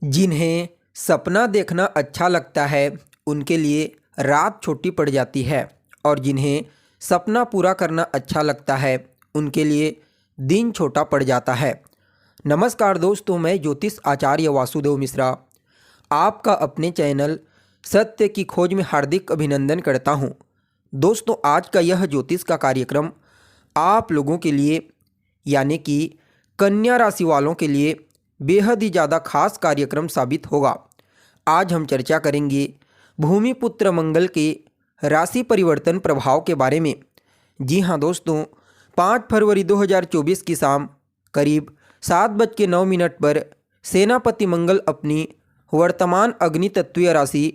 जिन्हें सपना देखना अच्छा लगता है उनके लिए रात छोटी पड़ जाती है और जिन्हें सपना पूरा करना अच्छा लगता है उनके लिए दिन छोटा पड़ जाता है। नमस्कार दोस्तों, मैं ज्योतिष आचार्य वासुदेव मिश्रा आपका अपने चैनल सत्य की खोज में हार्दिक अभिनंदन करता हूं। दोस्तों, आज का यह ज्योतिष का कार्यक्रम आप लोगों के लिए यानी कि कन्या राशि वालों के लिए बेहद ही ज़्यादा खास कार्यक्रम साबित होगा। आज हम चर्चा करेंगे भूमिपुत्र मंगल के राशि परिवर्तन प्रभाव के बारे में। जी हाँ दोस्तों, 5 फरवरी 2024 की शाम करीब 7:09 पर सेनापति मंगल अपनी वर्तमान अग्नि तत्वीय राशि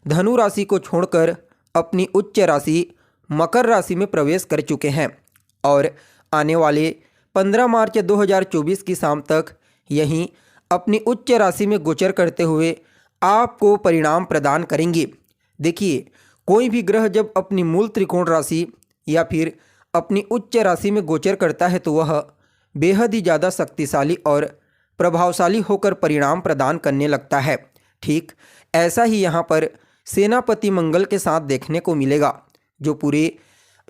धनु राशि को छोड़कर अपनी उच्च राशि मकर राशि में प्रवेश कर चुके हैं और आने वाले 15 मार्च 2024 की शाम तक यहीं अपनी उच्च राशि में गोचर करते हुए आपको परिणाम प्रदान करेंगे। देखिए, कोई भी ग्रह जब अपनी मूल त्रिकोण राशि या फिर अपनी उच्च राशि में गोचर करता है तो वह बेहद ही ज़्यादा शक्तिशाली और प्रभावशाली होकर परिणाम प्रदान करने लगता है। ठीक ऐसा ही यहाँ पर सेनापति मंगल के साथ देखने को मिलेगा, जो पूरे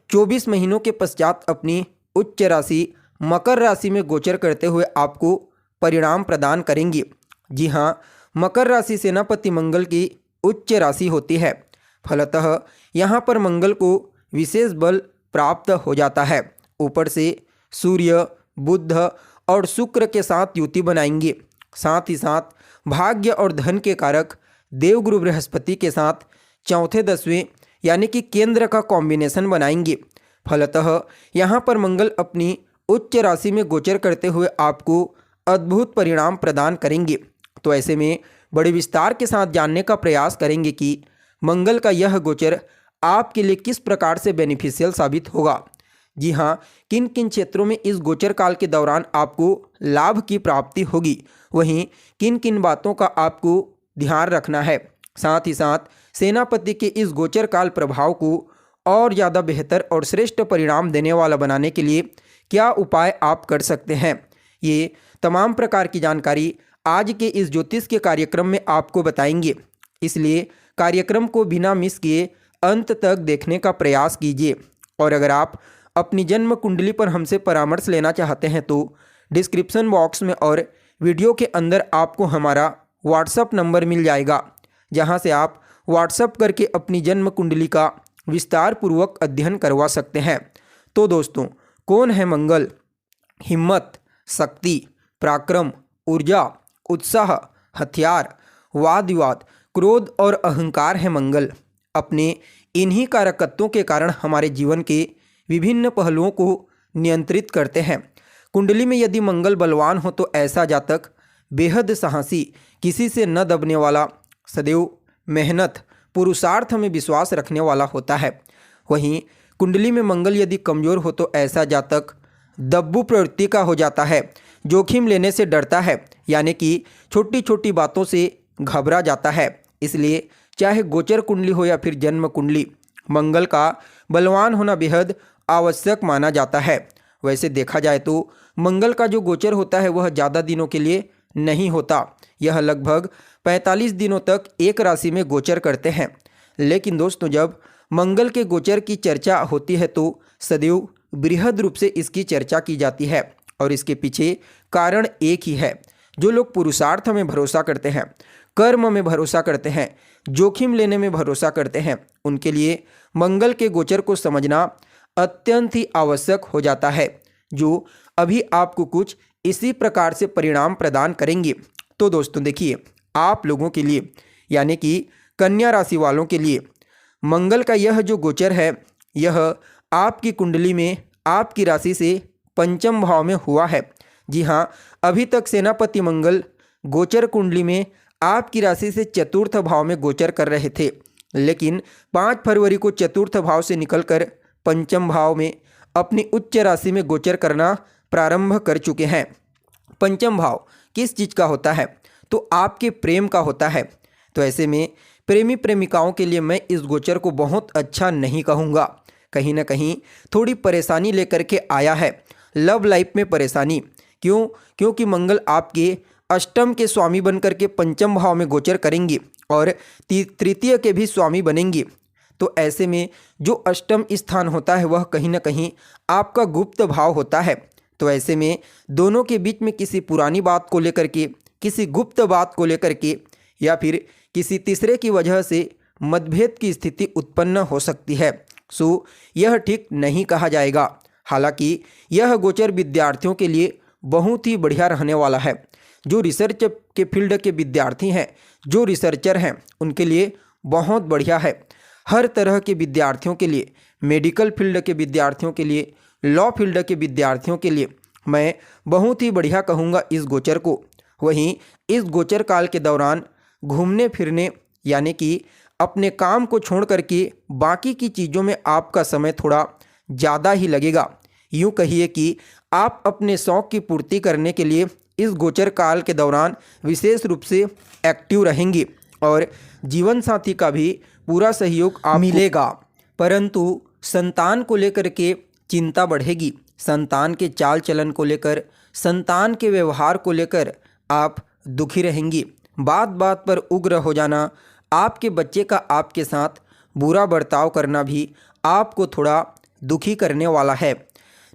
24 महीनों के पश्चात अपनी उच्च राशि मकर राशि में गोचर करते हुए आपको परिणाम प्रदान करेंगे। जी हाँ, मकर राशि सेनापति मंगल की उच्च राशि होती है। फलतः यहाँ पर मंगल को विशेष बल प्राप्त हो जाता है। ऊपर से सूर्य, बुध और शुक्र के साथ युति बनाएंगे। साथ ही साथ भाग्य और धन के कारक देवगुरु बृहस्पति के साथ चौथे 10वें यानी कि केंद्र का कॉम्बिनेशन बनाएंगे। फलतः यहाँ पर मंगल अपनी उच्च राशि में गोचर करते हुए आपको अद्भुत परिणाम प्रदान करेंगे। तो ऐसे में बड़े विस्तार के साथ जानने का प्रयास करेंगे कि मंगल का यह गोचर आपके लिए किस प्रकार से बेनिफिशियल साबित होगा। जी हाँ, किन किन क्षेत्रों में इस गोचर काल के दौरान आपको लाभ की प्राप्ति होगी, वहीं किन किन बातों का आपको ध्यान रखना है। साथ ही साथ सेनापति के इस गोचर काल प्रभाव को और ज़्यादा बेहतर और श्रेष्ठ परिणाम देने वाला बनाने के लिए क्या उपाय आप कर सकते हैं, ये तमाम प्रकार की जानकारी आज के इस ज्योतिष के कार्यक्रम में आपको बताएंगे। इसलिए कार्यक्रम को बिना मिस किए अंत तक देखने का प्रयास कीजिए। और अगर आप अपनी जन्म कुंडली पर हमसे परामर्श लेना चाहते हैं तो डिस्क्रिप्शन बॉक्स में और वीडियो के अंदर आपको हमारा व्हाट्सएप नंबर मिल जाएगा, जहां से आप व्हाट्सएप करके अपनी जन्म कुंडली का विस्तार पूर्वक अध्ययन करवा सकते हैं। तो दोस्तों, कौन है मंगल? हिम्मत, शक्ति, पराक्रम, ऊर्जा, उत्साह, हथियार, वाद विवाद, क्रोध और अहंकार है मंगल। अपने इन्हीं कारकत्वों के कारण हमारे जीवन के विभिन्न पहलुओं को नियंत्रित करते हैं। कुंडली में यदि मंगल बलवान हो तो ऐसा जातक बेहद साहसी, किसी से न दबने वाला, सदैव मेहनत, पुरुषार्थ में विश्वास रखने वाला होता है। वहीं कुंडली में मंगल यदि कमज़ोर हो तो ऐसा जातक दब्बू प्रवृत्ति का हो जाता है, जोखिम लेने से डरता है, यानी कि छोटी छोटी बातों से घबरा जाता है। इसलिए चाहे गोचर कुंडली हो या फिर जन्म कुंडली, मंगल का बलवान होना बेहद आवश्यक माना जाता है। वैसे देखा जाए तो मंगल का जो गोचर होता है वह ज़्यादा दिनों के लिए नहीं होता। यह लगभग 45 दिनों तक एक राशि में गोचर करते हैं। लेकिन दोस्तों, जब मंगल के गोचर की चर्चा होती है तो सदैव बृहद रूप से इसकी चर्चा की जाती है और इसके पीछे कारण एक ही है। जो लोग पुरुषार्थ में भरोसा करते हैं, कर्म में भरोसा करते हैं, जोखिम लेने में भरोसा करते हैं, उनके लिए मंगल के गोचर को समझना अत्यंत ही आवश्यक हो जाता है, जो अभी आपको कुछ इसी प्रकार से परिणाम प्रदान करेंगे। तो दोस्तों देखिए, आप लोगों के लिए यानी कि कन्या राशि वालों के लिए मंगल का यह जो गोचर है, यह आपकी कुंडली में आपकी राशि से पंचम भाव में हुआ है। जी हाँ, अभी तक सेनापति मंगल गोचर कुंडली में आपकी राशि से चतुर्थ भाव में गोचर कर रहे थे, लेकिन 5 फरवरी को चतुर्थ भाव से निकलकर पंचम भाव में अपनी उच्च राशि में गोचर करना प्रारंभ कर चुके हैं। पंचम भाव किस चीज़ का होता है? तो आपके प्रेम का होता है। तो ऐसे में प्रेमी प्रेमिकाओं के लिए मैं इस गोचर को बहुत अच्छा नहीं कहूँगा। कहीं ना कहीं थोड़ी परेशानी लेकर के आया है, लव लाइफ में परेशानी। क्यों? क्योंकि मंगल आपके अष्टम के स्वामी बनकर के पंचम भाव में गोचर करेंगे और तृतीय के भी स्वामी बनेंगे। तो ऐसे में जो अष्टम स्थान होता है वह कहीं ना कहीं आपका गुप्त भाव होता है। तो ऐसे में दोनों के बीच में किसी पुरानी बात को लेकर के, किसी गुप्त बात को लेकर के या फिर किसी तीसरे की वजह से मतभेद की स्थिति उत्पन्न हो सकती है। सो यह ठीक नहीं कहा जाएगा। हालांकि यह गोचर विद्यार्थियों के लिए बहुत ही बढ़िया रहने वाला है। जो रिसर्च के फील्ड के विद्यार्थी हैं, जो रिसर्चर हैं, उनके लिए बहुत बढ़िया है। हर तरह के विद्यार्थियों के लिए, मेडिकल फील्ड के विद्यार्थियों के लिए, लॉ फील्ड के विद्यार्थियों के लिए मैं बहुत ही बढ़िया कहूँगा इस गोचर को। वहीं इस गोचर काल के दौरान घूमने फिरने यानी कि अपने काम को छोड़ करके बाकी की चीज़ों में आपका समय थोड़ा ज़्यादा ही लगेगा। यूँ कहिए कि आप अपने शौक़ की पूर्ति करने के लिए इस गोचर काल के दौरान विशेष रूप से एक्टिव रहेंगे और जीवन साथी का भी पूरा सहयोग आप मिलेगा। परंतु संतान को लेकर के चिंता बढ़ेगी। संतान के चाल चलन को लेकर, संतान के व्यवहार को लेकर आप दुखी रहेंगी। बात बात पर उग्र हो जाना, आपके बच्चे का आपके साथ बुरा बर्ताव करना भी आपको थोड़ा दुखी करने वाला है।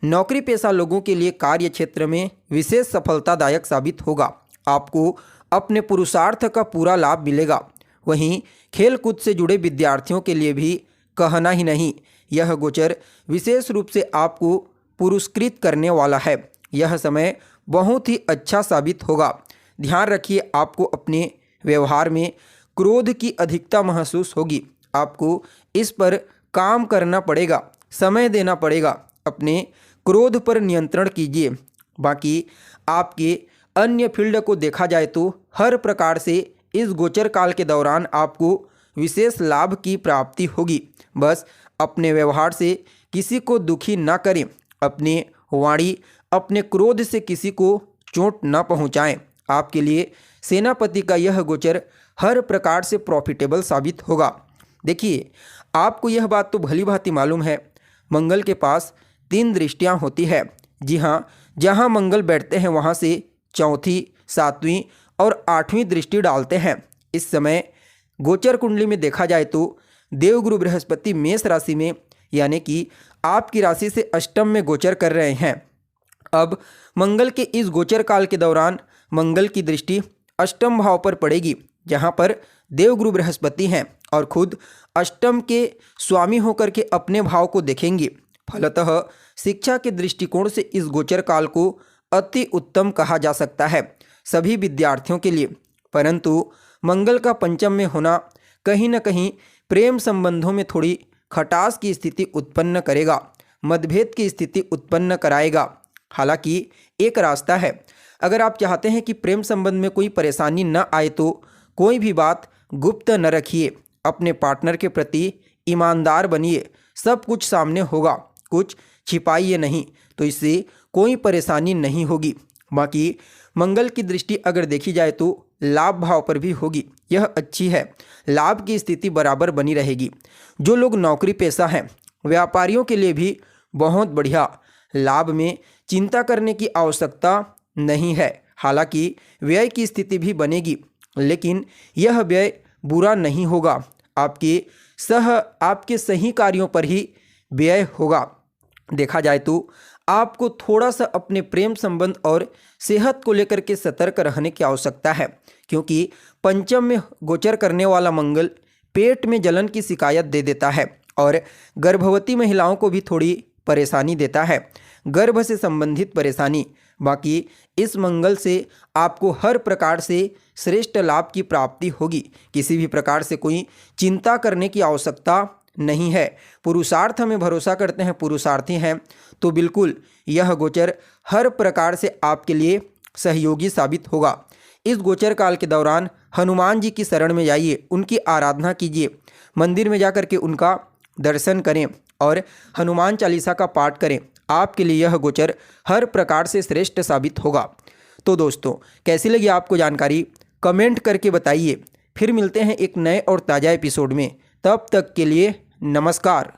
नौकरी पेशा लोगों के लिए कार्य क्षेत्र में विशेष सफलतादायक साबित होगा। आपको अपने पुरुषार्थ का पूरा लाभ मिलेगा। वहीं खेल कूद से जुड़े विद्यार्थियों के लिए भी कहना ही नहीं, यह गोचर विशेष रूप से आपको पुरस्कृत करने वाला है। यह समय बहुत ही अच्छा साबित होगा। ध्यान रखिए, आपको अपने व्यवहार में क्रोध की अधिकता महसूस होगी। आपको इस पर काम करना पड़ेगा, समय देना पड़ेगा। अपने क्रोध पर नियंत्रण कीजिए। बाकी आपके अन्य फील्ड को देखा जाए तो हर प्रकार से इस गोचर काल के दौरान आपको विशेष लाभ की प्राप्ति होगी। बस अपने व्यवहार से किसी को दुखी ना करें, अपने वाणी, अपने क्रोध से किसी को चोट ना पहुंचाएं। आपके लिए सेनापति का यह गोचर हर प्रकार से प्रॉफिटेबल साबित होगा। देखिए, आपको यह बात तो भली भांति मालूम है, मंगल के पास 3 दृष्टियां होती है। जी हाँ, जहाँ मंगल बैठते हैं वहाँ से चौथी, 7वीं और 8वीं दृष्टि डालते हैं। इस समय गोचर कुंडली में देखा जाए तो देवगुरु बृहस्पति मेष राशि में यानी कि आपकी राशि से अष्टम में गोचर कर रहे हैं। अब मंगल के इस गोचर काल के दौरान मंगल की दृष्टि अष्टम भाव पर पड़ेगी, जहाँ पर देवगुरु बृहस्पति हैं और खुद अष्टम के स्वामी होकर के अपने भाव को देखेंगे। फलतः शिक्षा के दृष्टिकोण से इस गोचर काल को अति उत्तम कहा जा सकता है सभी विद्यार्थियों के लिए। परंतु मंगल का पंचम में होना कहीं न कहीं प्रेम संबंधों में थोड़ी खटास की स्थिति उत्पन्न करेगा, मतभेद की स्थिति उत्पन्न कराएगा। हालांकि एक रास्ता है, अगर आप चाहते हैं कि प्रेम संबंध में कोई परेशानी न आए तो कोई भी बात गुप्त न रखिए, अपने पार्टनर के प्रति ईमानदार बनिए। सब कुछ सामने होगा, कुछ छिपाइए नहीं, तो इससे कोई परेशानी नहीं होगी। बाकी मंगल की दृष्टि अगर देखी जाए तो लाभ भाव पर भी होगी, यह अच्छी है, लाभ की स्थिति बराबर बनी रहेगी। जो लोग नौकरी पेशा हैं, व्यापारियों के लिए भी बहुत बढ़िया, लाभ में चिंता करने की आवश्यकता नहीं है। हालांकि व्यय की स्थिति भी बनेगी, लेकिन यह व्यय बुरा नहीं होगा, आपके सही कार्यों पर ही व्यय होगा। देखा जाए तो आपको थोड़ा सा अपने प्रेम संबंध और सेहत को लेकर के सतर्क रहने की आवश्यकता है, क्योंकि पंचम में गोचर करने वाला मंगल पेट में जलन की शिकायत दे देता है और गर्भवती महिलाओं को भी थोड़ी परेशानी देता है, गर्भ से संबंधित परेशानी। बाकी इस मंगल से आपको हर प्रकार से श्रेष्ठ लाभ की प्राप्ति होगी, किसी भी प्रकार से कोई चिंता करने की आवश्यकता नहीं है। पुरुषार्थ में भरोसा करते हैं, पुरुषार्थी हैं, तो बिल्कुल यह गोचर हर प्रकार से आपके लिए सहयोगी साबित होगा। इस गोचर काल के दौरान हनुमान जी की शरण में जाइए, उनकी आराधना कीजिए, मंदिर में जाकर के उनका दर्शन करें और हनुमान चालीसा का पाठ करें। आपके लिए यह गोचर हर प्रकार से श्रेष्ठ साबित होगा। तो दोस्तों, कैसी लगी आपको जानकारी, कमेंट करके बताइए। फिर मिलते हैं एक नए और ताज़ा एपिसोड में, तब तक के लिए नमस्कार।